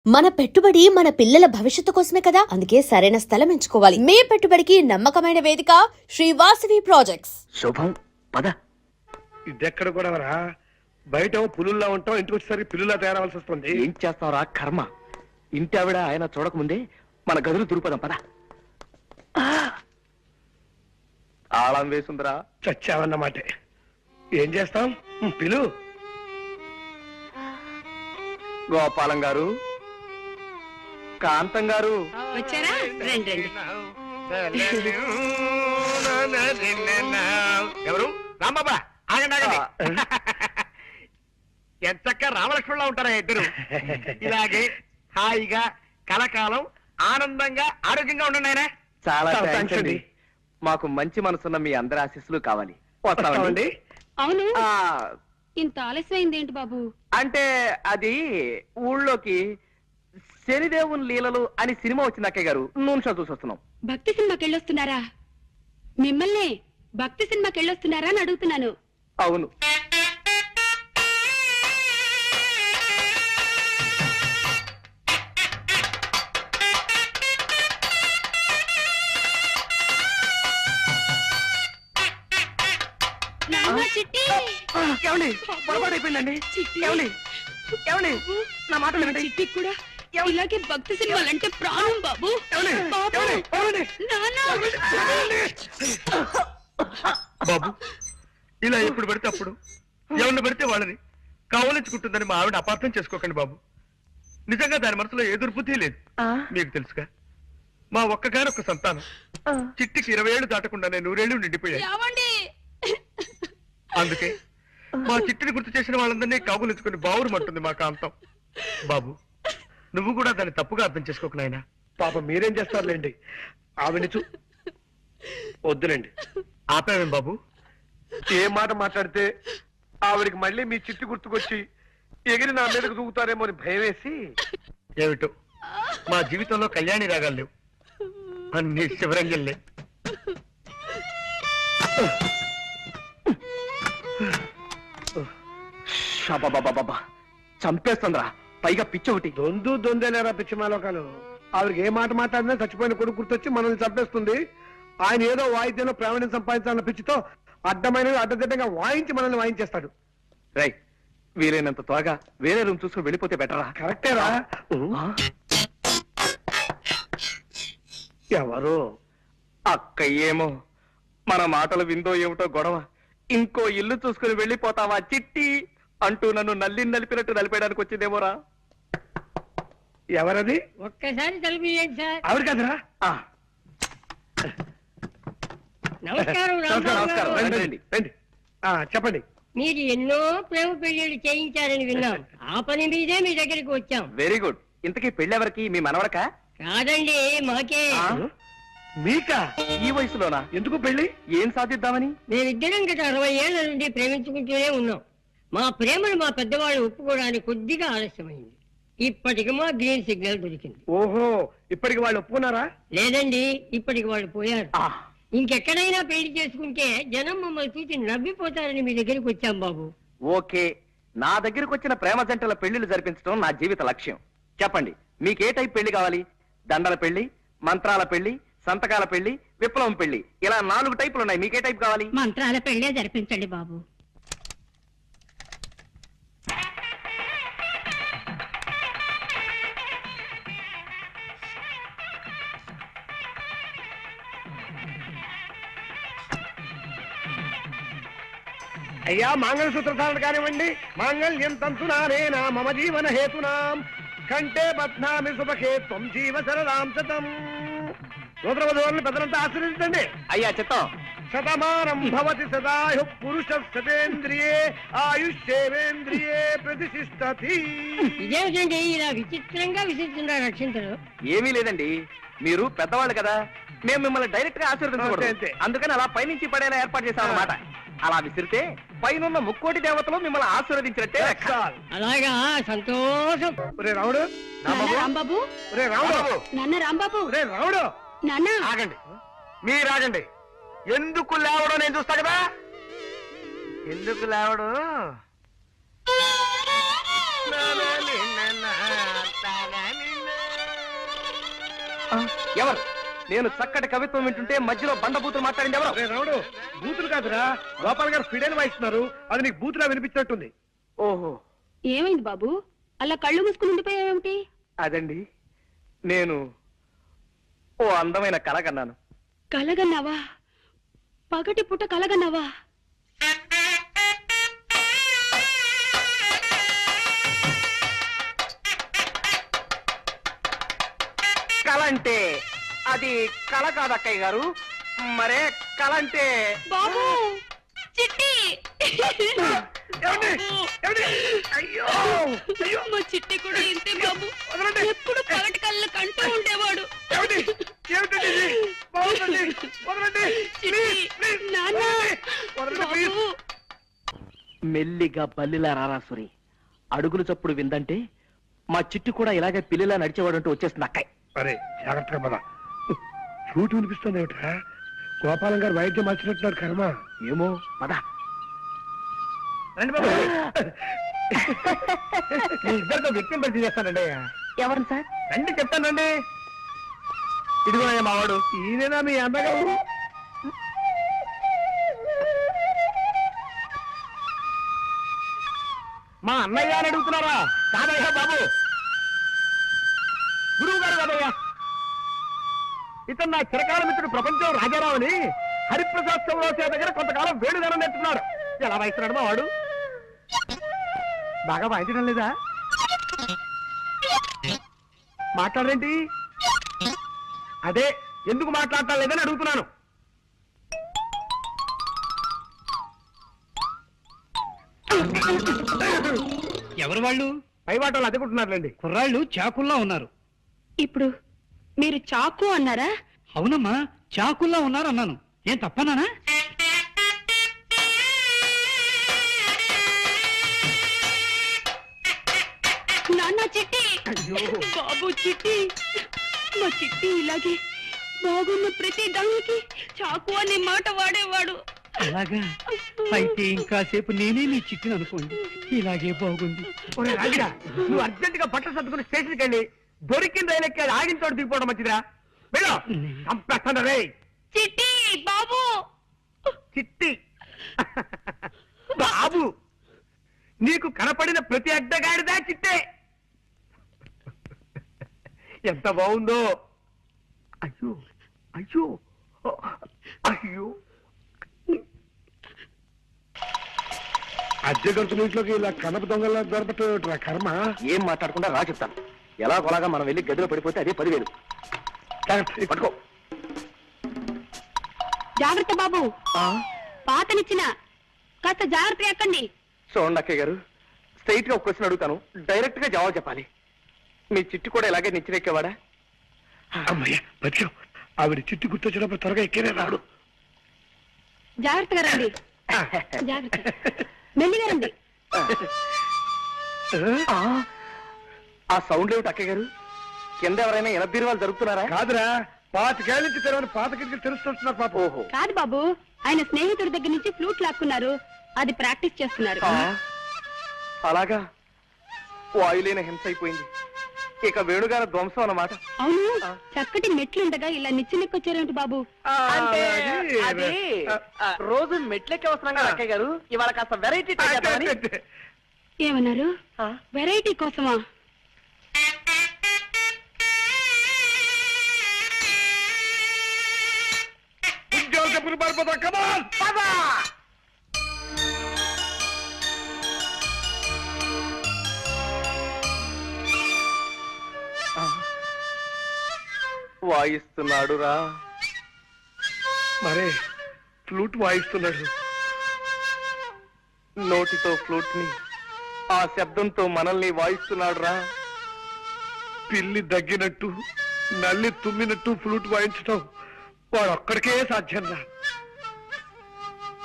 మన పెట్టుబడి మన పిల్లల భవిష్యత్తు కోసమే కదా, అందుకే సరైన స్థలం ఎంచుకోవాలి. మీ పెట్టుబడికి నమ్మకమైన వేదిక శ్రీ వాసవి ప్రాజెక్ట్స్. శుభం పద. ఇదెక్కడ కూడా రా, బయట పులుల్లా ఉంటాం, ఇంటికి వచ్చేసరికి పిల్లులా తయారవలసి వస్తుంది. ఏం చేస్తావురా కర్మ. ఇంటి ఆవిడ ఆయన చూడకముందే మన గదులు దురుపదాం పద. తాళం వేసుందిరా. చచ్చావన్నమాట. ఏం చేస్తాం, పిలు. గోపాలం గారు, కాంతం గారు వచ్చారా? రండి రండి. ఎవరు? రాంబాబా, ఆగండి ఆగండి. ఎంతక్క రామలక్ష్మణులా ఉంటారా ఇద్దరు. ఇలాగే హాయిగా కలకాలం ఆనందంగా ఆరోగ్యంగా ఉండండి ఆయన. చాలా చాలా థాంక్స్ థాంక్స్ అండి. మాకు మంచి మనసున్న మీ అందరి ఆశీస్సులు కావాలి. వస్తామండి. అవును, ఆ, ఇంత ఆలస్యమైంది ఏంటి బాబు? అంటే అది ఊళ్ళోకి శనిదేవుని లీలలు అని సినిమా వచ్చింది అక్కయ్య గారు, నూనె షో చూసి వస్తున్నాం. భక్తి సినిమాకి వెళ్ళొస్తున్నారా? మిమ్మల్ని భక్తి సినిమాకి వెళ్ళొస్తున్నారా అని అడుగుతున్నాను. అవును. నాన్న, చిట్టి. ఏమండి పొరపాటు అయిపోయిందండి. చిట్టి. ఏమండి ఏమండి నా మాటలు వినండి. చిట్టి కూడా ఇలాగే భక్తి సినిమాలంటే ప్రాణం బాబు. ఏమండి? బాబు. ఏమండి? ఏమండి? నాన్న. బాబు, ఇలా ఎప్పుడు పడితే అప్పుడు ఎవరిని పడితే వాళ్ళని కావలించుకుంటుందని మా ఆవిడ అపార్థం చేసుకోకండి బాబు. నిజంగా దాని మనసులో ఏ దుర్బుద్ధి లేదు. మీకు తెలుసుగా, మా ఒక్కగానొక్క సంతానం చిట్టికి 20 ఏళ్ళు దాటకుండానే 100 ఏళ్ళు నిండిపోయాయి. ఏమండి? అందుకే మా చిట్టిని గుర్తు చేసిన వాళ్ళందరినీ కాగులించుకుని బావురుమంటుంది మా కాంతం. బాబు, నువ్వు కూడా దాన్ని తప్పుగా అర్థం చేసుకోకు నాయనా. పాప మీరేం చేస్తారులేండి, ఆవిడ వద్దులేండి. ఆపావేం బాబు? ఏ మాట మాట్లాడితే ఆవిడికి మళ్ళీ మీ చిట్టి గుర్తుకొచ్చి ఎగిరి నా మీదకు దూకుతారేమో అని భయం వేసి. ఏమిటో మా జీవితంలో కళ్యాణి రాగాలు లేవు, అన్ని శివరంజల్లే. షాబాబాబాబా, చంపేస్తుందిరా. పైగా పిచ్చి ఒకటి. దొందేలేరా పిచ్చిమాలోకాలు. ఆవిడకి ఏ మాట మాట్లాడినా చచ్చిపోయిన కొడుకు గుర్తొచ్చి మనల్ని చంపేస్తుంది. ఆయన ఏదో వాయిద్యంలో ప్రావీణ్యం సంపాదించాలన్న పిచ్చితో అడ్డమైనవి అడ్డదిడ్డంగా వాయించి మనల్ని వాయించేస్తాడు. రై, వీలైనంత త్వరగా వేరే రూమ్ చూసుకుని వెళ్ళిపోతే బెటరా. కరెక్టేరా. ఎవరు? అక్క ఏమో మన మాటలు విందో ఏమిటో గొడవ. ఇంకో ఇల్లు చూసుకుని వెళ్ళిపోతావా చిట్టి అంటూ నన్ను నలిపినట్టు నలిపేయడానికి వచ్చిందేమోరా. ఎవరది? ఒక్కసారి తలుపు సార్. ఆవిడ కదరా? నమస్కారం. నమస్కారం. రండి, రండి, రండి. చెప్పండి. మీరు ఎన్నో ప్రేమ పెళ్లిళ్ళు చేయించారని విన్నాం. ఆ పని మీదే మీ దగ్గరికి వచ్చాం. Very good. ఇంతకీ పెళ్ళెవరికి? మీ మనవడకా? కాదండి, మాకే. మీకా? ఈ వయసులోనా? ఎందుకు పెళ్లి? ఏం సాధిద్దామని? మేమిద్దరం గత 60 ఏళ్ల నుండి ప్రేమించుకుంటూనే ఉన్నాం. మా ప్రేమను మా పెద్దవాళ్ళు ఒప్పుకోవడానికి కొద్దిగా ఆలస్యమైంది. ఇప్పటికి మా గ్రీన్ సిగ్నల్ దొరికింది. ఓహో, ఇప్పటికి వాళ్ళు ఒప్పుకున్నారా? లేదండి, ఇప్పటికి వాళ్ళు పోయారు. ఇంకెక్కడైనా పెళ్లి చేసుకుంటే జనం మమ్మల్ని చూసి నవ్విపోతారని మీ దగ్గరికి వచ్చాం బాబు. ఓకే, నా దగ్గరకు వచ్చిన ప్రేమ జంటల పెళ్లిళ్ళు జరిపించడం నా జీవిత లక్ష్యం. చెప్పండి, మీకే టైప్ పెళ్లి కావాలి? దండల పెళ్లి, మంత్రాల పెళ్లి, సంతకాల పెళ్లి, విప్లవం పెళ్లి, ఇలా 4 టైపులు ఉన్నాయి. మీకే టైప్ కావాలి? మంత్రాల పెళ్లే జరిపించండి బాబు. అయ్యా, మంగళసూత్ర ధారణ కానివ్వండి. మాంగళ్యం తంతునానేనా మమ జీవన హేతునాం కంటే బధ్నామి సుభకే త్వం జీవ సరదాం శతం. నూతన వధువులను పెద్దలంతా ఆశీర్వదించండి. అయ్యా చిత్తం. శతమానం భవతి సదాయు పురుష శతేంద్రియే ఆయుష్యేవేంద్రియే ప్రతిష్ఠతి. ఇదేమిటండి ఇలా విచిత్రంగా విసిస్తున్నారు రక్షించరు? ఏమీ లేదండి, మీరు పెద్దవాళ్ళు కదా, మేము మిమ్మల్ని డైరెక్ట్ గా అంతే, అంతే. ఆశీర్వదించకూడదు. అందుకని అలా పైనుంచి పడేలా ఏర్పాటు చేశాం అన్నమాట. అలా విసిరితే పైనున్న ముక్కోటి దేవతలు మిమ్మల్ని ఆశీర్వదించినట్టే లెక్క. అలాగా, సంతోషం. ఒరే రాముడు, రాంబాబు. ఒరే రాముడు, నాన్న రాంబాబు. ఒరే రాముడు. నాన్న ఆగండి, మీరాగండి. ఎందుకు లేవడం నేను చూస్తా కదా. ఎందుకు లేవడం? ఎవరు? నేను చక్కటి కవిత్వం వింటుంటే మధ్యలో బండబూతులు మాట్లాడింది ఎవరు? అరే రావుడు, బూతులు కాదురా, గోపాల్ గారు ఫిడైన్ వాయిస్తున్నారు. అది నీకు బూతులా వినిపించినట్టుంది. ఓహో, ఏమైంది బాబు అలా కళ్ళు మూసుకుని ఉండిపోయావేమిటి? అదండి, నేను ఓ అందమైన కల కన్నాను. కలగన్నావా? పగటి పుట్ట కలగన్నావా? కల అంటే అది కల కాదు అక్కయ్య గారు. మరే కల అంటే బాబు చిట్టి ఏమండి? ఏమండి? అయ్యో అయ్యో, మా చిట్టి కూడా ఇంతే బాబు. వదలండి. ఎప్పుడు పగటి కళ్ళ కంటూ ఉండేవాడు. ఏమండి? ఏమిటండి ఇది? బాగుందండి. వదలండి. ప్లీజ్, ప్లీజ్, నాన్న. వదలండి, ప్లీజ్. బాబు మెల్లిగా బల్లిలా రారాసురి, అడుగులు చప్పుడు విందంటే మా చిట్టు కూడా ఇలాగే పిల్లిలా నడిచేవాడంటూ వచ్చేస్తుంది అక్కయ్య. అరే జాగ్రత్తగా పద. ఫ్లూట్ వినిపిస్తుంది ఏమిట్రా? గోపాలం గారు వైద్యం మార్చినట్టున్నారు కర్మ. ఏమో పద. రండి బాబు. మీ ఇద్దరితో వ్యక్తిని పరిచయం చేస్తానండి. ఎవరు సార్? రండి చెప్తానండి. ఇదిగో మావాడు. ఈయనేనా మీ అన్నగారు? మా అన్నయ్య అని అడుగుతున్నారా? కాదయ్యా బాబు, గురువు గారు కాదయ్యా. ఇతను నా చిరకాల మిత్రుడు ప్రపంచం రాజారావు అని హరిప్రసాద్ చౌరాసే దగ్గర కొంతకాలం వేడుదనం నేర్చుకున్నాడు. ఎలా వాయిస్తున్నాడు మా వాడు? బాగా వాయించడం లేదా? మాట్లాడరేంటి? అదే ఎందుకు మాట్లాడటం లేదని అడుగుతున్నాను. ఎవరు వాళ్ళు? పై వాటలు అదుకుంటున్నారులేండి. కుర్రాళ్ళు చాకుల్లా ఉన్నారు. ఇప్పుడు మీరు చాకు అన్నారా? అవునమ్మా, చాకుల్లా ఉన్నారు అన్నాను. ఏం తప్పనానా? నాన్న చిట్టి. బాబు చిట్టి. మా చిట్టి ఇలాగే బాగున్న ప్రతి దానికి చాకు అనే మాట వాడేవాడు. అలాగా? అయితే ఇంకాసేపు నేనే నీ చిట్టును అనుకోండి. ఇలాగే బాగుంది. ఒరే రాగిడా, నువ్వు అర్జెంట్ గా బట్టలు సర్దుకుని స్టేషన్కి వెళ్ళి దొరికిన రైలు ఎక్కి అది ఆగిన చోట దిగిపోవడం మంచిదిరా. వెళ్ళు. చంపేస్తాను రే. చిట్టి బాబు. చిట్టి బాబు, నీకు కనపడిన ప్రతి అడ్డగాడిదా చిట్టే. ఎంత బాగుందో. అయ్యో అయ్యో అయ్యో. అద్దె గంతుల ఇంట్లోకి ఇలా కనప దొంగలా దొరకట్రా కర్మ. ఏం మాట్లాడకుండా రా చెప్తాను. ఎలా కొలాగా మనం వెళ్ళి గదిలో పడిపోతే అదే 10,000. పట్టుకో. జాగ్రత్త బాబు. పాతనిచ్చిన కాస్త జాగ్రత్త ఎక్కండి. చూడండి అక్కయ్య గారు, స్ట్రైట్ గా ఒక క్వశ్చన్ అడుగుతాను, డైరెక్ట్ గా జవాబు చెప్పాలి. మీ చిట్టు కూడా ఇలాగే నిచ్చినెక్కేవాడా? అమ్మయ్య బతికావు. ఆవిడ చిట్టి గుర్తొచ్చినప్పుడు త్వరగా ఎక్కేనే రాడు. జాగ్రత్తగా రండి. జాగ్రత్త. మెల్లిగా రండి. ఆ సౌండ్ ఏమిటి అక్కయ్య గారు? కింద ఎవరైనా ఎనబీరువాలు జరుగుతున్నారా? కాదురా, 25 నుంచి తెరవని పాత కిటికీలు తెలుస్తున్నారు పాప. ఓహో, కాదు బాబు, ఆయన స్నేహితుడి దగ్గర నుంచి ఫ్లూట్ లాక్కున్నారు. అది ప్రాక్టీస్ చేస్తున్నారు. అలాగా? వాయులేని హింస అయిపోయింది. ఇక వేణుగారి ధ్వంసం అన్నమాట. అవును, చక్కటి మెట్లుండగా ఇలా నిచ్చెనెక్కొచ్చారేంటి బాబు? అంటే అది- అది రోజు మెట్లెక్కి వస్తున్నాం కదా అక్కయ్య గారు, ఇవాళ కాస్త వెరైటీ ట్రై చేద్దామని. ఏమన్నారు? వెరైటీ కోసమా? ఉద్యోగ చెప్పులు పారిపోతా. కమాన్ పద! వాయిస్తున్నాడు రా. మరే ఫ్లూట్ వాయిస్తున్నాడు. నోటితో ఫ్లూట్ ని, ఆ శబ్దంతో మనల్ని వాయిస్తున్నాడు రా. పిల్లి దగ్గినట్టు, నల్లి తుమ్మినట్టు ఫ్లూట్ వాయించటం వాడు ఒక్కడికే సాధ్యం రా.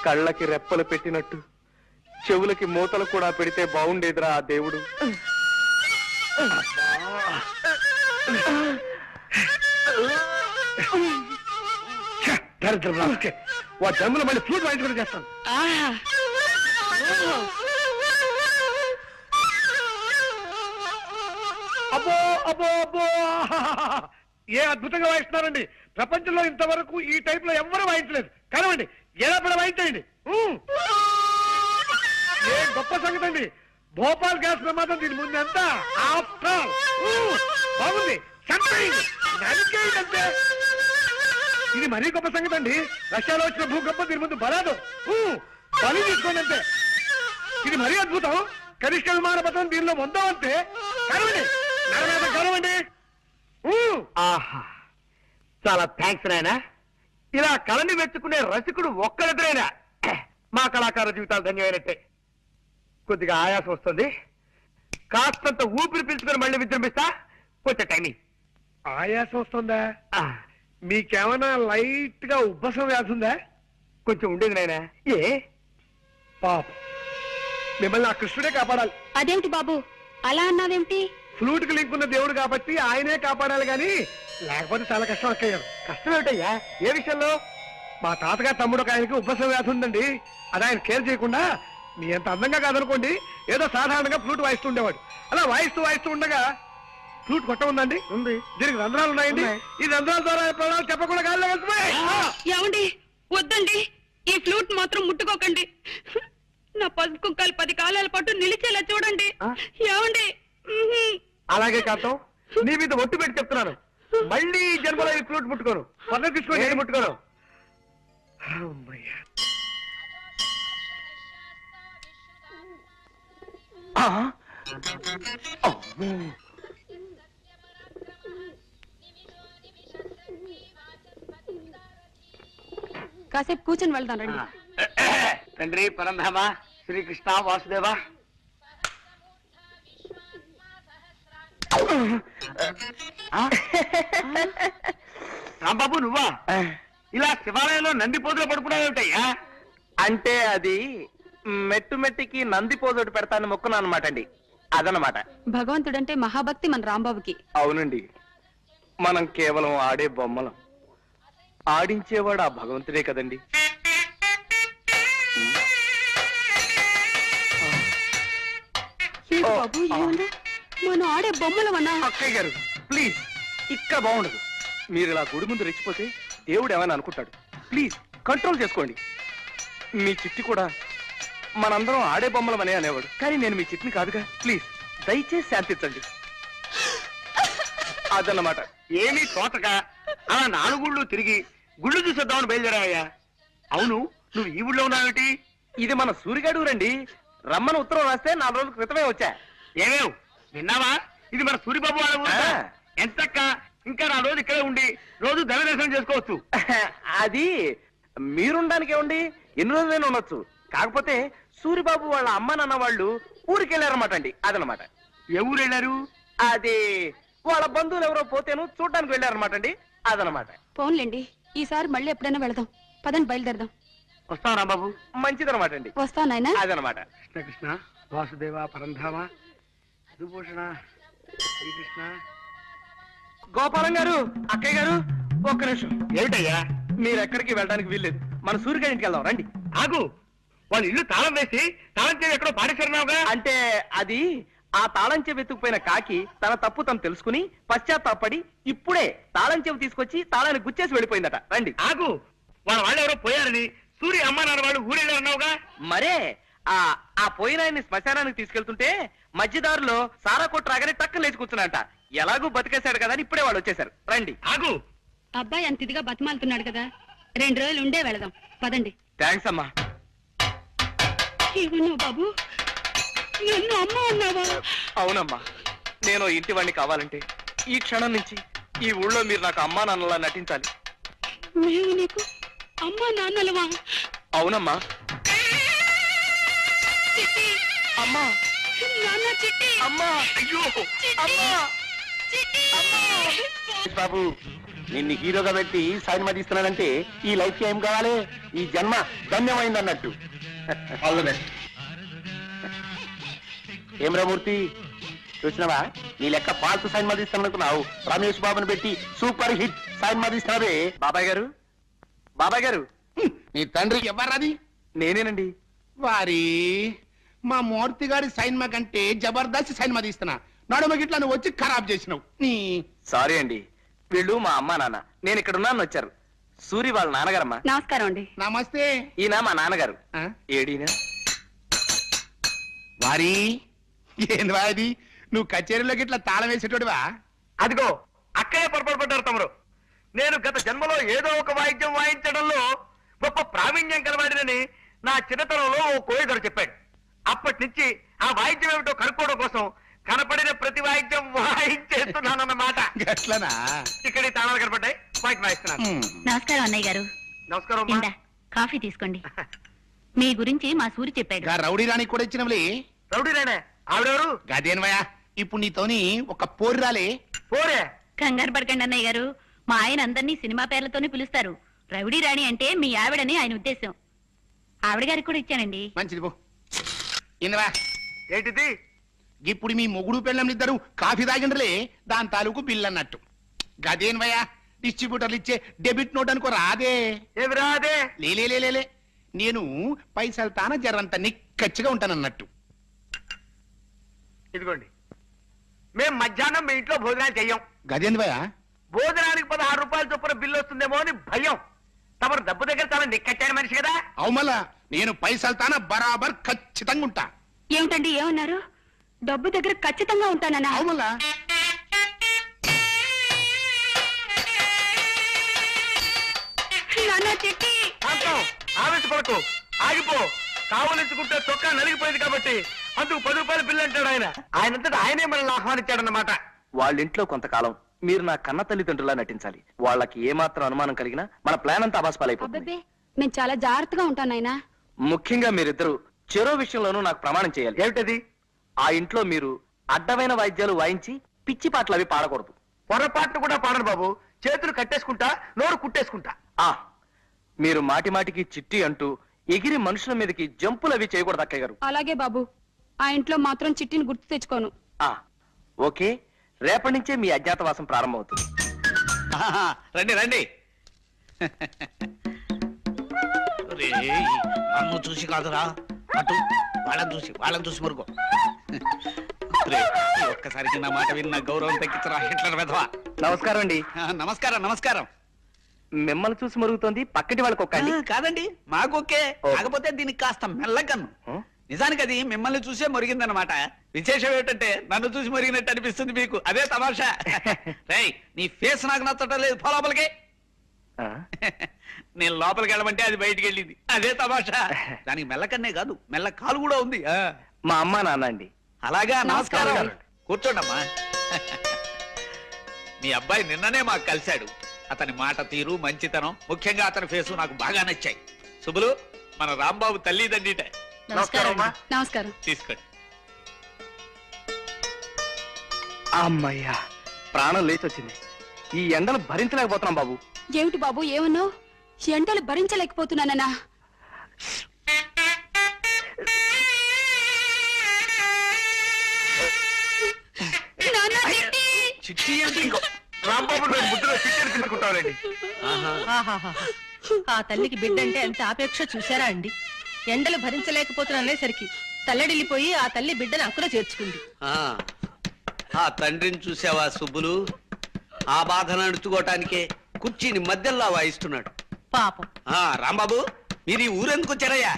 కళ్ళకి రెప్పలు పెట్టినట్టు చెవులకి మూతలు కూడా పెడితే బాగుండేదిరా ఆ దేవుడు. దరిద్రం రాసుకే, వా జన్మలో మళ్ళీ ఫ్లూట్ వాయించుకుని చేస్తాను. అబ్బో అబ్బో అబ్బో, ఏ అద్భుతంగా వాయిస్తున్నారండి. ప్రపంచంలో ఇంతవరకు ఈ టైప్ లో ఎవ్వరూ వాయించలేదు. కనవండి, ఎలా పడ వాయించండి. ఏ గొప్ప సంగతి అండి. భోపాల్ గ్యాస్ ప్రమాదం దీని ముందు ఎంత బాగుంది. నరికేయండి. ఇది మరీ గొప్ప సంగతి అండి. రష్యాలో వచ్చిన భూకంపం దీని ముందు బలాదు. బలి తీసుకోండి అంతే. ఇది మరీ అద్భుతం. కనిష్ట విమాన పథకం దీనిలో పొందామంటే కరవండి. కరవండి. ఆహా, చాలా థ్యాంక్స్ నాయనా. ఇలా కళని మెచ్చుకునే రసికుడు ఒక్కరిద్దరైనా మా కళాకార జీవితాలు ధన్యమైనట్టే. కొద్దిగా ఆయాసం వస్తుంది, కాస్తంత ఊపిరి పీల్చుకొని మళ్ళీ విజృంభిస్తా. కొంచెం టైమింగ్. ఆయాసం వస్తుందా? మీకేమైనా లైట్ గా ఉబ్బసం వ్యాధి ఉందా? కొంచెం ఉండేది నాయనా. ఏ పాప, మిమ్మల్ని ఆ కృష్ణుడే కాపాడాలి. అదేమిటి బాబు అలా అన్నావేమిటి? ఫ్లూట్ కి లింక్ ఉన్న దేవుడు కాబట్టి ఆయనే కాపాడాలి గాని లేకపోతే చాలా కష్టం అక్కయ్యారు. కష్టం ఏమిటయ్యా? ఏ విషయంలో? మా తాతగారు తమ్ముడు ఒక ఆయనకి ఉబ్బసం వ్యాధి ఉందండి. అది ఆయన కేర్ చేయకుండా మీ అంత అందంగా కాదనుకోండి, ఏదో సాధారణంగా ఫ్లూట్ వాయిస్తూ ఉండేవాడు. అలా వాయిస్తూ ఉండగా ఫ్లూట్ కొట్ట ఉందండి. ఉంది. దీనికి రంధ్రాలు ఉన్నాయండి. ఈ రంధ్రాల ద్వారా ప్రాణాలు చెప్పకుండా గాల్లో వెళ్తున్నాయి. ఏమండి వద్దండి, ఈ ఫ్లూట్ మాత్రం ముట్టుకోకండి. నా పసుపు కుక్కలు 10 కాలాల పాటు నిలిచేలా చూడండి. ఏమండి? అలాగే కాంతం, నీ మీద ఒట్టు పెట్టి చెప్తున్నాను, మళ్ళీ ఈ జన్మలో ఈ ఫ్లూట్ ముట్టుకోను. పక్కన తీసుకోండి, ముట్టుకోను. కాసేపు కూర్చొని వెళ్దాం రండి. తండ్రి పరంధామ శ్రీకృష్ణ వాసుదేవ. రాంబాబు నువ్వా? ఇలా శివాలయంలో నంది పోజులో పడుకున్నావేమిటయ్యా? అంటే అది మెట్టు మెట్టికి నంది పోజోటి పెడతాను మొక్కున్నా అనమాట అండి. అదనమాట. భగవంతుడంటే మహాభక్తి మన రాంబాబుకి. అవునండి, మనం కేవలం ఆడే బొమ్మలం. ఆడించేవాడు ఆ భగవంతుడే కదండి. బాబు ఏమన్నా మనం ఆడే బొమ్మలమన్నా? అక్కయ్య గారు ప్లీజ్, ఇక్కడ బాగుండదు. మీరు ఇలా గుడి ముందు రెచ్చిపోతే దేవుడు ఏమైనా అనుకుంటాడు. ప్లీజ్ కంట్రోల్ చేసుకోండి. మీ చిట్టి కూడా మనందరం ఆడే బొమ్మలం అనే అనేవాడు, కానీ నేను మీ చిట్టిని కాదుగా. ప్లీజ్ దయచేసి శాంతించండి. అదన్నమాట. ఏమీ తోటక అలా 4 గుళ్ళు తిరిగి గుళ్ళు చూసేద్దామని బయలుదేరావయ్యా. అవును, నువ్వు ఈ ఊళ్ళో ఉన్నావేటి? ఇది మన సూరిగాడు రండి. రమ్మని ఉత్తరం రాస్తే 4 రోజుల క్రితమే వచ్చా. ఏమేవ్ విన్నావా? ఇది మన సూరిబాబు వాళ్ళ ఊరు. ఆ. ఎంతక్క ఇంకా 4 రోజులు ఇక్కడే ఉండి రోజు దైవ దర్శనం చేసుకోవచ్చు. అది మీరుండడానికి ఏమండి, ఎన్ని రోజులైనా ఉండొచ్చు. కాకపోతే సూరిబాబు వాళ్ళ అమ్మ నాన్న వాళ్ళు ఊరికి వెళ్ళారన్నమాట అండి. అదనమాట. ఏ ఊరు వెళ్ళారు? అది వాళ్ళ బంధువులు ఎవరో పోతేను చూడడానికి వెళ్ళారన్నమాట అండి. అదనమాట. పోన్లేండి, ఈసారి మళ్ళీ ఎప్పుడైనా వెళదాం. పదండి బయలుదేరదాం. వస్తావు రాంబాబు. మంచిదనమాట అండి. వస్తావు నాయనా. అదనమాట. కృష్ణ కృష్ణ వాసుదేవ పరంధామ విభూషణ శ్రీకృష్ణ. గోపాలం గారు, అక్కయ్య గారు, ఒక్క నిమిషం. ఏమిటయ్యా? మీరు ఎక్కడికి వెళ్ళడానికి వీల్లేదు. మన సూర్యగారి ఇంటికి వెళ్దాం రండి. ఆగు, వాళ్ళ ఇల్లు తాళం వేసి తాళం చేసి ఎక్కడో పాడేశారున్నావుగా. అంటే అది ఆ తాళం చెవి ఎత్తుకుపోయిన కాకి తన తప్పు తను తెలుసుకుని పశ్చాత్తాపడి ఇప్పుడే తాళం చెవి తీసుకొచ్చి తాళాన్ని గుచ్చేసి వెళ్ళిపోయిందట. రండి. ఆగు, వాళ్ళు ఎవరో పోయారని సూర్య అమ్మ నాన్న వాళ్ళు ఊరెళ్ళారన్నావుగా. మరే ఆ పోయిన ఆయన్ని శ్మశానానికి తీసుకెళ్తుంటే మధ్యదారులో సారా కొట్టు రాగానే టక్కన లేచి కూర్చున్నాట. ఎలాగూ బతికేశాడు కదా అని ఇప్పుడే వాళ్ళు వచ్చేసారు. రండి. ఆగు, అబ్బాయి అంత ఇదిగా బతిమాలుతున్నాడు కదా, 2 రోజులు ఉండే వెళదాం. పదండి. థ్యాంక్స్ అమ్మా. ఏమన్నావు బాబు? నన్ను అమ్మ అన్నావా? అవునమ్మా, నేను ఇంటి వాడిని కావాలంటే ఈ క్షణం నుంచి ఈ ఊళ్ళో మీరు నాకు అమ్మా నాన్నలా నటించాలి. మేము నీకు అమ్మా నాన్నలవా? అవునమ్మా. చిట్టి, అమ్మా, నాన్న చిట్టి, అమ్మా, అయ్యో, అమ్మా, అమ్మా. బాబు నిన్ను హీరోగా పెట్టి సినిమా తీస్తున్నానంటే ఈ లైఫ్ ఏం కావాలి? ఈ జన్మ ధన్యమైంది అన్నట్టు. ఏం రామూర్తి, చూసినావా? నీ లెక్క పాల్తు సినిమా తీస్తాననుకున్నావు, రమేష్ బాబుని పెట్టి సూపర్ హిట్ సినిమా తీస్తున్నావే. బాబాయ్ గారు, బాబాయ్ గారు, నీ తండ్రి ఎవరది? నేనేనండి. వారి మా మూర్తి గారి సైన్మా కంటే జబర్దస్త్ సైన్మా తీస్తున్నా. నడుమ గిట్లా నువ్వు వచ్చి ఖరాబ్ చేసినావు. నీ సారీ అండి, వీళ్ళు మా అమ్మా నాన్న. నేను ఇక్కడ ఉన్నాను వచ్చారు. సూరి వాళ్ళ నాన్నగారమ్మా. నమస్కారం అండి. నమస్తే. ఈయన మా నాన్నగారు. ఆ? ఏడీనా? వారి ఏంది వాది, నువ్వు కచేరీలోకి ఇట్లా తాళం వేసేటోడివా? అదిగో అక్కడే పొరపాటు పడ్డారు తమరు. నేను గత జన్మలో ఏదో ఒక వాయిద్యం వాయించడంలో గొప్ప ప్రావీణ్యం కలవాడినని నా చిన్నతనంలో ఓ కోయిదరు చెప్పాడు. అప్పటి నుంచి ఆ వాయిద్యం ఏమిటో కనుక్కోవడం కోసం కనపడిన ప్రతి వాయిద్యం వాయించేస్తున్నానన్నమాట. గట్లనా? ఇక్కడ ఈ తాళాలు కనపడ్డాయి, వాయిస్తున్నాను. నమస్కారం అన్నయ్య గారు. నమస్కారం అమ్మా. ఇందా కాఫీ తీసుకోండి. మీ గురించి మా సూరి చెప్పాడు. గా రౌడీ రాణి కూడా ఇచ్చినవులే. రౌడీ రానే ఆవిడెవరు? గదేన్వయ్యా, ఇప్పుడు నీతోని ఒక పోరు రాలే. పోరే. కంగారు పడకండి అన్నయ్య గారు. మా ఆయన అందరినీ సినిమా పేర్లతోనే పిలుస్తారు. రౌడీ రాణి అంటే మీ ఆవిడని ఆయన ఉద్దేశం. ఆవిడ గారికి కూడా ఇచ్చానండి. మంచిది పో. ఇన్నవా, ఏంటిది? ఇప్పుడు మీ మొగుడు పెళ్ళంనిద్దరు కాఫీ తాగిండ్రలే, దాని తాలూకు బిల్ అన్నట్టు. గదేన్వయ్యా, డిస్ట్రిబ్యూటర్లు ఇచ్చే డెబిట్ నోట్ అనుకో రాదే. ఏమి రాదే? లేలే, నేను పైసలు తాన జరంత నిక్కచ్చిగా ఉంటానన్నట్టు. ఇదిగోండి, మేం మధ్యాహ్నం మీ ఇంట్లో భోజనాలు చెయ్యం. గదేంద్వయ్యా, భోజనానికి 16 రూపాయల చొప్పున బిల్లు వస్తుందేమో అని భయం. తమరు డబ్బు దగ్గర చాలా నిక్కచ్చాని మనిషి కదా. అవుమల్లా, నేను పైసలు తాన బరాబర్ ఖచ్చితంగా ఉంటా. ఏమిటండి ఏమన్నారు? డబ్బు దగ్గర ఖచ్చితంగా ఉంటానన్నా? అవుమల్లా. శాంతం, ఆవేశపడకు, ఆగిపో. కావలించుకుంటే చొక్కా నలిగిపోయింది కాబట్టి అందుకు 10 రూపాయల బిల్లు అంటాడు ఆయన. ఆయనంతటా ఆయనే మనల్ని ఆహ్వానించాడన్నమాట. వాళ్ళ ఇంట్లో కొంతకాలం మీరు నా కన్న తల్లిదండ్రులా నటించాలి. వాళ్ళకి ఏమాత్రం అనుమానం కలిగినా మన ప్లాన్ అంతా అబాస్పాలైపోతుంది. అబ్బబ్బే, నేను చాలా జాగ్రత్తగా ఉంటాను నాయనా. ముఖ్యంగా మీరిద్దరు చెరో విషయంలోనూ నాకు ప్రమాణం చేయాలి. ఏమిటది? ఆ ఇంట్లో మీరు అడ్డమైన వాయిద్యాలు వాయించి పిచ్చి పాటలు అవి పాడకూడదు. పొరపాట్లు కూడా పాడను బాబు. చేతులు కట్టేసుకుంటా, నోరు కుట్టేసుకుంటా. ఆ మీరు మాటి మాటికి చిట్టి అంటూ ఎగిరి మనుషుల మీదకి జంపులు అవి చేయకూడదు అక్కయ్య గారు. అలాగే బాబు, ఆ ఇంట్లో మాత్రం చిట్టిని గుర్తు తెచ్చుకోను. ఆ ఓకే, రేపటి నుంచే మీ అజ్ఞాతవాసం ప్రారంభమవుతుంది. రండి రండి. రేయ్, నన్ను చూసి కాదురా, అటు వాళ్ళని చూసి మురుగు. ఒక్కసారికి నా మాట విన్న గౌరవం తగ్గించరా హిట్లర్ వెధవా. నమస్కారం అండి. నమస్కారం. మిమ్మల్ని చూసి మరుగుతోంది, పక్కటి వాళ్ళకి ఒక్కండి. కాదండి, మాకొకే. కాకపోతే దీనికి కాస్త మెల్లకన్ను. నిజానికి అది మిమ్మల్ని చూసే మురిగిందనమాట. విశేషం ఏమిటంటే నన్ను చూసి మురిగినట్టు అనిపిస్తుంది మీకు. అదే తమాషా. రేయ్, నీ ఫేస్ నాకు నచ్చటం లేదు, పో లోపలికి. నేను లోపలికి వెళ్ళమంటే అది బయటికి వెళ్ళింది. అదే తమాషా. దానికి మెల్లకన్నే కాదు, మెల్ల కాలు కూడా ఉంది. మా అమ్మా నాన్న అండి. అలాగా, నమస్కారం. కూర్చోండమ్మా. మీ అబ్బాయి నిన్ననే మాకు కలిశాడు. అతని మాట తీరు, మంచితనం, ముఖ్యంగా అతని ఫేసు నాకు బాగా నచ్చాయి. శుభులు, మన రాంబాబు తల్లిదండ్రిట. నమస్కారం. తీసుకోండి. అమ్మయ్యా, ప్రాణం లేచి వచ్చింది. ఈ ఎండలు భరించలేకపోతున్నాం బాబు. ఏమిటి బాబు ఏమన్నావు? ఎండలు భరించలేకపోతున్నానన్నా? చిట్టి ఏంటి? రాంబాబు నేను ముద్దులో చికెన్ తీసుకుంటానండి. ఆ తల్లికి బిడ్డ అంటే ఎంత ఆపేక్ష చూసారా అండి. ఎండలు భరించలేకపోతున్నసరికి తల్లడిల్లిపోయి ఆ తల్లి బిడ్డను అక్కున చేర్చుకుంది. ఆ తండ్రిని చూసావా సుబ్బులు? ఆ బాధను అణుచుకోవటానికే కుర్చీని మధ్యలో వాయిస్తున్నాడు పాపం. రాంబాబు, మీరు ఈ ఊరెందుకు వచ్చారయ్యా?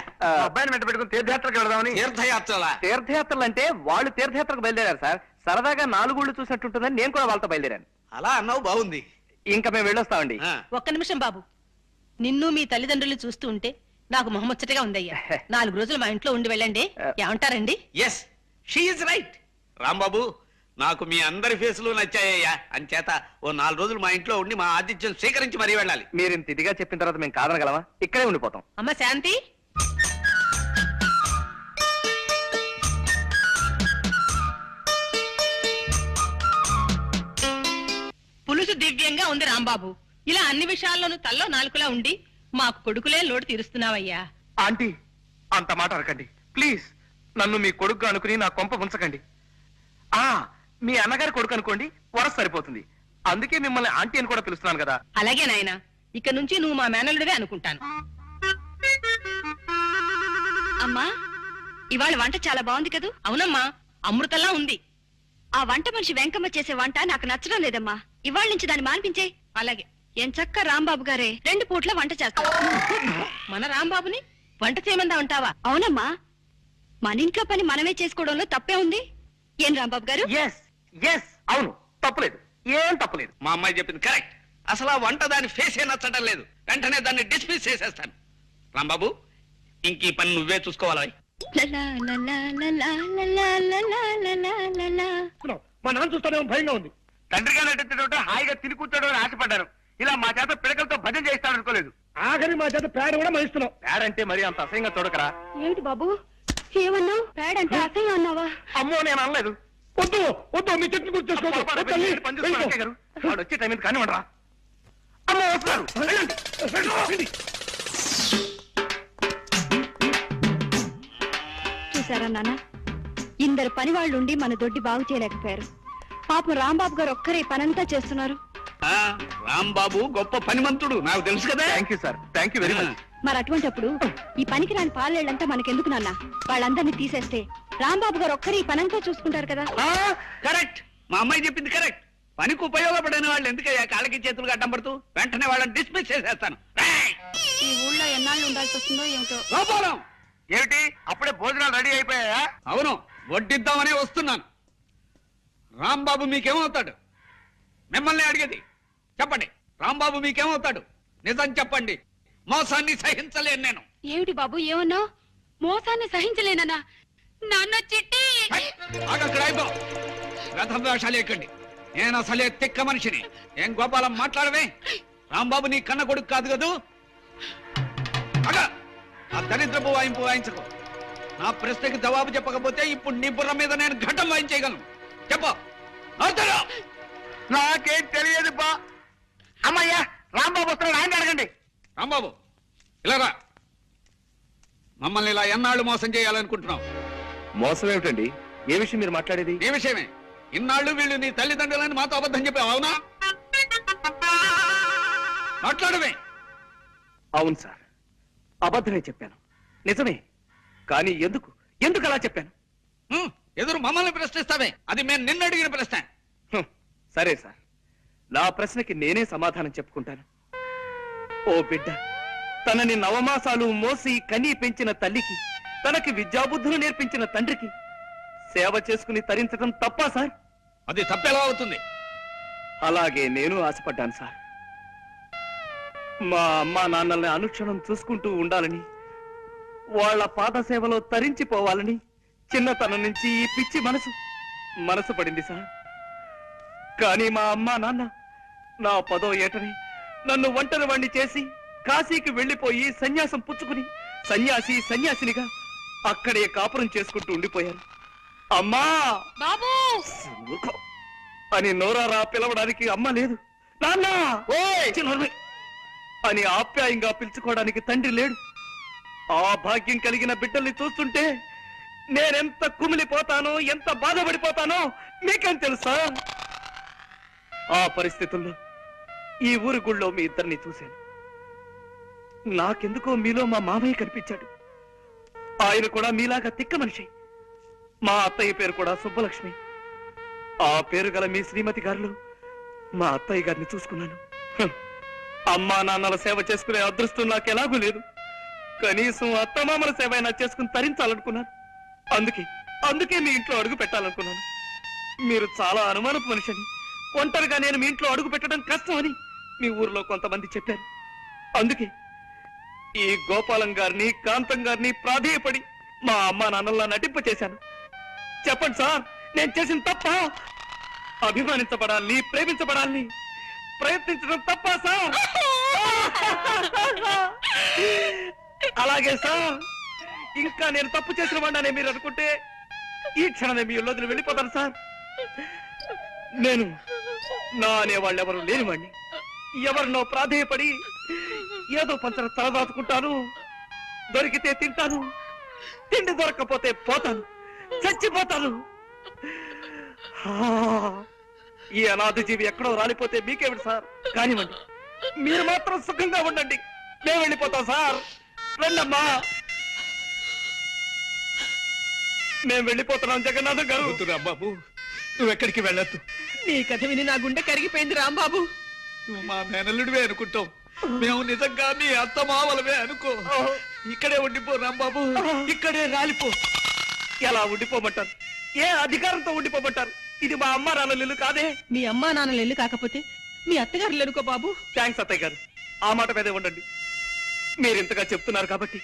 అబ్బాయిని వెంట పెట్టుకుని తీర్థయాత్రకు వెళదామని. తీర్థయాత్రలా? తీర్థయాత్రలు అంటే వాళ్ళు తీర్థయాత్రకు బయలుదేరారు సార్. సరదాగా 4 ఊళ్ళు చూసినట్టుంటుందని నేను కూడా వాళ్ళతో బయలుదేరాను. అలా అన్నావు, బాగుంది. ఇంకా మేము వెళ్ళొస్తామండి. ఒక్క నిమిషం బాబు, నిన్ను మీ తల్లిదండ్రులు చూస్తూ ఉంటే నాకు మొహముచ్చటగా ఉందయ్యా. 4 రోజులు మా ఇంట్లో ఉండి వెళ్ళండి. ఏమంటారండి? Yes, she is right. Rambabu, నాకు మీ అందరి ఫేసులు నచ్చాయ్యా. అంచేత ఓ 4 రోజులు మా ఇంట్లో ఉండి మా ఆతిథ్యం స్వీకరించి మరీ వెళ్ళాలి. మీరు ఇంత ఇదిగా చెప్పిన తర్వాత మేము కాదనగలమా? ఇక్కడే ఉండిపోతాం. అమ్మ శాంతి, పులుసు దివ్యంగా ఉంది రాంబాబు. ఇలా అన్ని విషయాల్లోనూ తల్లో నాలుకలా ఉండి మాకు కొడుకులే లోటు తీరుస్తున్నావయ్యా. ఆంటీ, అంత మాట అనకండి ప్లీజ్. నన్ను మీ కొడుకు అనుకుని నా కొంప ఉంచకండి. మీ అన్నగారి కొడుకు అనుకోండి, వరస సరిపోతుంది. అందుకే మిమ్మల్ని ఆంటీ అని కూడా పిలుస్తున్నాను కదా. అలాగే నాయనా, ఇక నుంచి నువ్వు మా మేనల్లుడివే అనుకుంటాను. అమ్మా, ఇవాళ వంట చాలా బాగుంది కదూ? అవునమ్మా, అమృతంలా ఉంది. ఆ వంట మనిషి వెంకమ్మ చేసే వంట నాకు నచ్చడం లేదమ్మా. ఇవాళ నుంచి దాన్ని మాన్పించే. అలాగే. ఎంచక్క రాంబాబు గారే 2 పూట్ల వంట చేస్తారు. మన రాంబాబుని వంట చేయమందా ఉంటావా? అవునమ్మా, మన ఇంట్లో పని మనమే చేసుకోవడంలో తప్పే ఉంది. ఏం రాంబాబు గారు? ఎస్ ఎస్, అవును, తప్పలేదు, ఏం తప్పలేదు. మా అమ్మాయి చెప్పింది కరెక్ట్. అసలు ఆ వంట దాని ఫేసే నచ్చటం లేదు. వెంటనే దాన్ని డిస్మిస్ చేసేస్తాను. రాంబాబు, ఇంక ఈ పని నువ్వే చూసుకోవాలి. లలా లలా లలా లలా లలా లలా లలా. మా నాన్న చూస్తానేమో భయంగా ఉంది. తండ్రిగా నటించడం హాయిగా తిని కూర్చోడం అని ఆశపడ్డాను. ఇలా మా చేత పిడకలతో భజన చేస్తాను అనుకోలేదు. ఆఖరి మా చేత పేడ కూడా మహిస్తున్నాం. పేడ అంటే మరి అంత అసహ్యంగా చూడకరా. ఏమిటి బాబు ఏమన్నావు? ప్యాడ్ అంటే అసహ్యం అన్నావా? అమ్మో, నేను అనలేదు. వద్దు వద్దు, మీ చెట్టుని గుర్తు చేసుకోవద్దు. వాడు వచ్చే టైం కానీ ఉండరా. అమ్మో, వస్తున్నారు. వెళ్ళండి, వెళ్ళండి. చూసారా నాన్న, ఇందరు పని వాళ్ళు ఉండి మన దొడ్డి బాగు చేయలేకపోయారు. పాపం రాంబాబు గారు ఒక్కరే పనంతా చేస్తున్నారు. రాంబాబు గొప్ప పనిమంతుడు, నాకు తెలుసు కదా. Thank you sir, thank you very much. మరి అటువంటప్పుడు ఈ పనికి రాని పాలేళ్ళంతా మనకెందుకు నాన్న? వాళ్ళందరినీ తీసేస్తే రాంబాబు గారు ఒక్కరే ఈ పనంతా చూసుకుంటారు కదా. కరెక్ట్, మా అమ్మాయి చెప్పింది కరెక్ట్. పనికి ఉపయోగపడిన వాళ్ళు ఎందుకయ్యా కాళ్ళకి చేతులు అడ్డం పడుతూ? వెంటనే వాళ్ళని డిస్మిస్ చేసేస్తాను. ఈ ఊళ్ళో ఎన్నాళ్ళు ఉండాల్సి వస్తుందో ఏమిటో. గోపాలం, ఏమిటి అప్పుడే భోజనాలు రెడీ అయిపోయాయా? అవును, వడ్డిద్దామనే వస్తున్నాను. రాంబాబు మీకేమవుతాడు? మిమ్మల్ని అడిగేది. చెప్పండి, రాంబాబు మీకేమవుతాడు? నిజం చెప్పండి. మోసాన్ని సహించలేను నేను. ఏమిటి బాబు ఏమన్నావు? మోసాన్ని సహించలేనన్నా? నాన్న చిట్టి ఆగక్కడ అయిపో. రథం వేషాలు ఎక్కండి. నేను అసలే తిక్క మనిషిని. ఏం గోపాలం మాట్లాడవే? రాంబాబు నీ కన్న కొడుకు కాదు కదూ. అగా ఆ దరిద్రపు వాయింపు వాయించకు. నా ప్రశ్నకి జవాబు చెప్పకపోతే ఇప్పుడు నీ బుర్ర మీద నేను ఘటం వాయించేయగలను. చెప్పు. నాకేం తెలియదు బా. అమ్మయ్యా, రాంబాబు వస్తున్నాడు, ఆయన అడగండి. రాంబాబు, ఇలా రా. మమ్మల్ని ఇలా ఎన్నాళ్ళు మోసం చేయాలనుకుంటున్నావు? మోసం ఏమిటండి? ఏ విషయం మీరు మాట్లాడేది? ఈ విషయమే. ఇన్నాళ్ళు వీళ్ళు నీ తల్లిదండ్రులని మాతో అబద్ధం చెప్పావు, అవునా? మాట్లాడమే. అవును సార్, అబద్ధమే చెప్పాను. నిజమే. కానీ ఎందుకు ఎందుకు అలా చెప్పాను? ఎదురు మమ్మల్ని ప్రశ్నిస్తావే? అది మేము నిన్ను అడిగిన ప్రశ్న. సరే సార్, నా ప్రశ్నకి నేనే సమాధానం చెప్పుకుంటాను. ఓ బిడ్డ, తనని నవమాసాలు మోసి కనీ పెంచిన తల్లికి, తనకి విద్యాబుద్ధులు నేర్పించిన తండ్రికి సేవ చేసుకుని తరించడం తప్పా సార్? అది తప్పెలా అవుతుంది? అలాగే నేను ఆశపడ్డాను సార్. మా అమ్మా నాన్నల్ని అనుక్షణం చూసుకుంటూ ఉండాలని, వాళ్ళ పాద సేవలో తరించిపోవాలని చిన్నతనం నుంచి ఈ పిచ్చి మనసు పడింది సార్. కానీ మా అమ్మా నాన్న నా 10వ ఏటని నన్ను ఒంటరి వాణ్ణి చేసి కాశీకి వెళ్లిపోయి సన్యాసం పుచ్చుకుని సన్యాసినిగా అక్కడే కాపురం చేసుకుంటూ ఉండిపోయారు. అమ్మా బాబు అని నోరారా పిలవడానికి అమ్మ లేదు, నాన్న అని ఆప్యాయంగా పిలుచుకోవడానికి తండ్రి లేడు. ఆ భాగ్యం కలిగిన బిడ్డల్ని చూస్తుంటే నేనెంత కుమిలిపోతానో, ఎంత బాధపడిపోతానో మీకేం తెలుసా? ఆ పరిస్థితుల్లో ఈ ఊరి గుళ్ళో మీ ఇద్దరిని చూశాను. నాకెందుకో మీలో మా మామయ్య కనిపించాడు. ఆయన కూడా మీలాగా తిక్క మనిషి. మా అత్తయ్య పేరు కూడా సుబ్బలక్ష్మి. ఆ పేరు గల మీ శ్రీమతి గారిలో మా అత్తయ్య గారిని చూసుకున్నాను. అమ్మా నాన్నల సేవ చేసుకునే అదృష్టం నాకు ఎలాగూ లేదు. కనీసం అత్తమామల సేవ అయినా చేసుకుని తరించాలనుకున్నాను. అందుకే మీ ఇంట్లో అడుగు పెట్టాలనుకున్నాను. మీరు చాలా అనుమానపు మనిషి అని, ఒంటరిగా నేను మీ ఇంట్లో అడుగు పెట్టడం కష్టం అని మీ ఊర్లో కొంతమంది చెప్పారు. అందుకే ఈ గోపాలం గారిని, కాంతం గారిని ప్రాధేయపడి మా అమ్మా నాన్నల్లా నటింప చేశాను. చెప్పండి సార్, నేను చేసిన తప్ప? అభిమానించబడాలని, ప్రేమించబడాలని ప్రయత్నించడం తప్ప సార్? అలాగే సార్, ఇంకా నేను తప్పు చేసిన వాడినే మీరు అనుకుంటే ఈ క్షణమే మీ ఇల్లు వెళ్ళిపోతాను సార్. నేను నా అనేవాళ్ళు ఎవరు లేనివాడిని. ఎవరినో ప్రాధేయపడి ఏదో పంచర తలదాచుకుంటాను. దొరికితే తింటాను, తిండి దొరక్కపోతే పోతాను, చచ్చిపోతాను. ఈ అనాథ జీవి ఎక్కడో రాలిపోతే మీకేమిటి సార్? కానివ్వండి, మీరు మాత్రం సుఖంగా ఉండండి. మేము వెళ్ళిపోతాం సార్. రండమ్మా, మేము వెళ్ళిపోతున్నాం. జగన్నాథం గారు, బాబు, నువ్వు ఎక్కడికి వెళ్ళొద్దు. నీ కథ విని నా గుండె కరిగిపోయింది రాంబాబు. నువ్వు మా మేనల్లుడివే అనుకుంటాం, మేము నిజంగా మీ అత్త మావలమే అనుకో. ఇక్కడే ఉండిపో రాంబాబు, ఇక్కడే రాలిపో. ఎలా ఉండిపోమంటారు? ఏ అధికారంతో ఉండిపోమంటారు? ఇది మా అమ్మ నాన్నల ఇల్లు కాదే. మీ అమ్మా నాన్నలు ఇల్లు కాకపోతే మీ అత్తగారులు అనుకో బాబు. థ్యాంక్స్ అత్తయ్య గారు, ఆ మాట మీదే ఉండండి. మీరు ఇంతగా చెప్తున్నారు కాబట్టి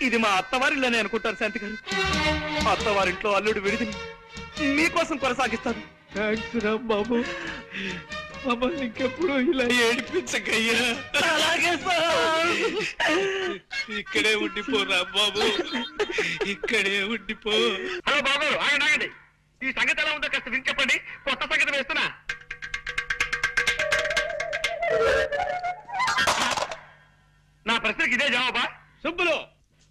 ఇది మా అత్తవారిల్లోనే అనుకుంటారు శాంతి గారు. అత్తవారింట్లో అల్లుడు విడిదిని మీకోసం కొనసాగిస్తాను. థ్యాంక్స్ రాంబాబు, మమ్మల్ని ఇంకెప్పుడు ఇలా ఏడిపించకయ్యా. అలాగే సార్. ఇక్కడే ఉండిపో రాంబాబు, ఇక్కడే ఉండిపో. హలో బాబు, ఆగండి ఆగండి. ఈ సంగతి ఎలా ఉందో కాస్త విని చెప్పండి. కొత్త సంగతి వేస్తున్నా. నా ప్రశ్నకి ఇదే జవాబా? సుబ్బులు,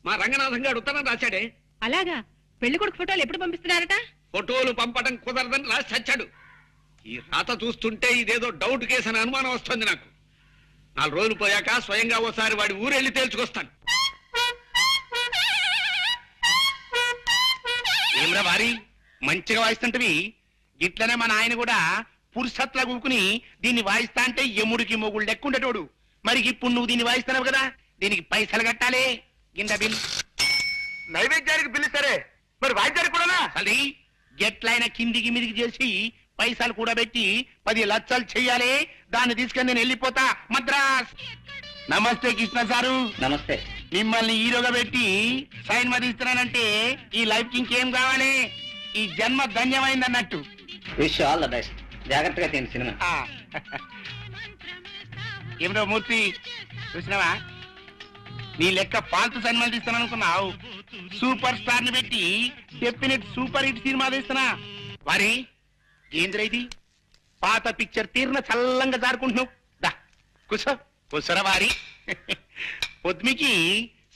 మా రంగనాథం గారు ఉత్తరం రాశాడే. అలాగా, పెళ్లి కొడుకు ఫోటోలు ఎప్పుడు పంపిస్తున్నారట? ఫోటోలు పంపడం కుదరదని రాసి చచ్చాడు. ఈ రాత చూస్తుంటే ఇదేదో డౌట్ కేసు అని అనుమానం వస్తుంది నాకు. 4 రోజులు పోయాక స్వయంగా ఓసారి వాడి ఊరెళ్ళి తేల్చుకొస్తాను. ఏమ్రా వారి మంచిగా వాయిస్తుంటవి. ఇట్లనే మన ఆయన కూడా పురుషత్లా కూకుని దీన్ని వాయిస్తా అంటే ఎముడికి మొగుళ్ళు లెక్కుండేటోడు. మరి ఇప్పుడు నువ్వు దీన్ని వాయిస్తున్నావు కదా, దీనికి పైసలు కట్టాలి. గింద బిల్. నైవేద్యానికి బిల్లు సరే, మరి వాయిద్యానికి కూడానా? అది ఎట్లయినా కిందికి మీదికి చేసి పైసలు కూడా పెట్టి 10 లక్షలు చెయ్యాలి. దాన్ని తీసుకొని నేను వెళ్ళిపోతా మద్రాస్. నమస్తే కృష్ణ సారు. నమస్తే. మిమ్మల్ని హీరోగా పెట్టి సైన్ మదిస్తున్నానంటే ఈ లైఫ్ కి ఇంకేం కావాలి? ఈ జన్మ ధన్యమైంది అన్నట్టు. Wish all the best. జాగ్రత్తగా తిని సినిమా. ఏమిటో మూర్తి, చూసినావా? నీ లెక్క పాల్తు సినిమాలు తీస్తాను అనుకున్నావు. సూపర్ స్టార్ ని పెట్టి డెఫినెట్ సూపర్ హిట్ సినిమా తీస్తున్నా. వారి ఏంద్ర ఇది? పాత పిక్చర్ తీరిన చల్లంగా జారుకుంటున్నావు. దా కూసో, కూసరా వారి. పొద్దుమికి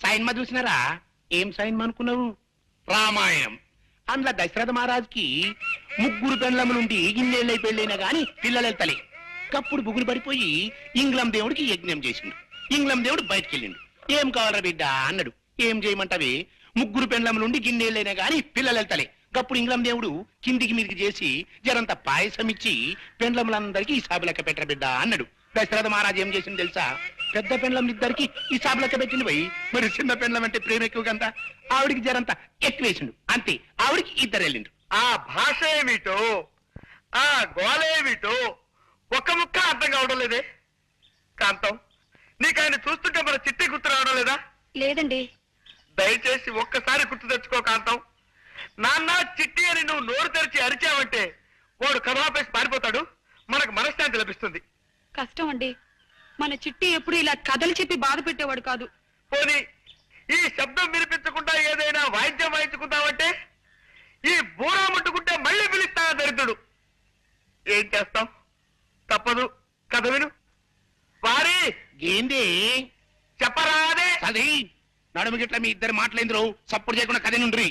సైన్మా చూసినారా? ఏం సైన్మా అనుకున్నావు? రామాయణం. అందులో దశరథ మహారాజుకి 3 పెండ్లములుండి ఇన్నేళ్ళై పెళ్ళైనా గాని పిల్లలు వెళ్తలే. కప్పుడు బుగులు పడిపోయి ఇంగ్లం దేవుడికి యజ్ఞం చేసిండు. ఇంగ్లం దేవుడు బయటికి వెళ్ళిండు. ఏం కావాలరా బిడ్డ అన్నాడు. ఏం చేయమంటావే? 3 పెండ్లములుండి గిన్నేళ్ళైనా గాని పిల్లలు వెళ్తలే. కప్పుడు ఇంగ్లం దేవుడు కిందికి మీదికి చేసి జరంత పాయసం ఇచ్చి పెండ్లములందరికీ ఈ సాబు లెక్క పెట్టరా బిడ్డ అన్నాడు. దశరథ మహారాజు ఏం చేసింది తెలుసా? పెద్ద పెండ్లములిద్దరికి ఈ సాబు లెక్క పెట్టింది పోయి. మరి చిన్న పెండ్లం అంటే ప్రేమ ఎక్కువ కదా, ఆవిడికి జరంత ఎక్కువేసిండు. అంతే, ఆవిడికి 2 వెళ్ళిండు. ఆ భాష ఏమిటో, ఆ గోళేమిటో ఒక్క ముక్క అర్థం కావడం లేదే. కాంతం, నీకు ఆయన చూస్తుంటే మన చిట్టి గుర్తు రావడం లేదా? లేదండి. దయచేసి ఒక్కసారి గుర్తు తెచ్చుకో కాంతం. నాన్న చిట్టి అని నువ్వు నోరు తెరిచి అరిచావంటే వాడు కథాపేసి పారిపోతాడు. మనకు మనశ్శాంతి లభిస్తుంది. కష్టం అండి, మన చిట్టి ఎప్పుడు ఇలా కథలు చెప్పి బాధ పెట్టేవాడు కాదు. పోనీ ఈ శబ్దం వినిపించకుండా ఏదైనా వాయిద్యం వాయించుకుందామంటే ఈ బూరా ముట్టుకుంటే మళ్ళీ పిలుస్తా దరిద్రుడు. ఏం చేస్తాం, తప్పదు. కథ విను. వారి ఏంది చెప్పరాదే. అది నడుము గిట్ల మీ ఇద్దరు మాటలేంద్రు. సప్పుడు చేయకుండా కథ నుండ్రి.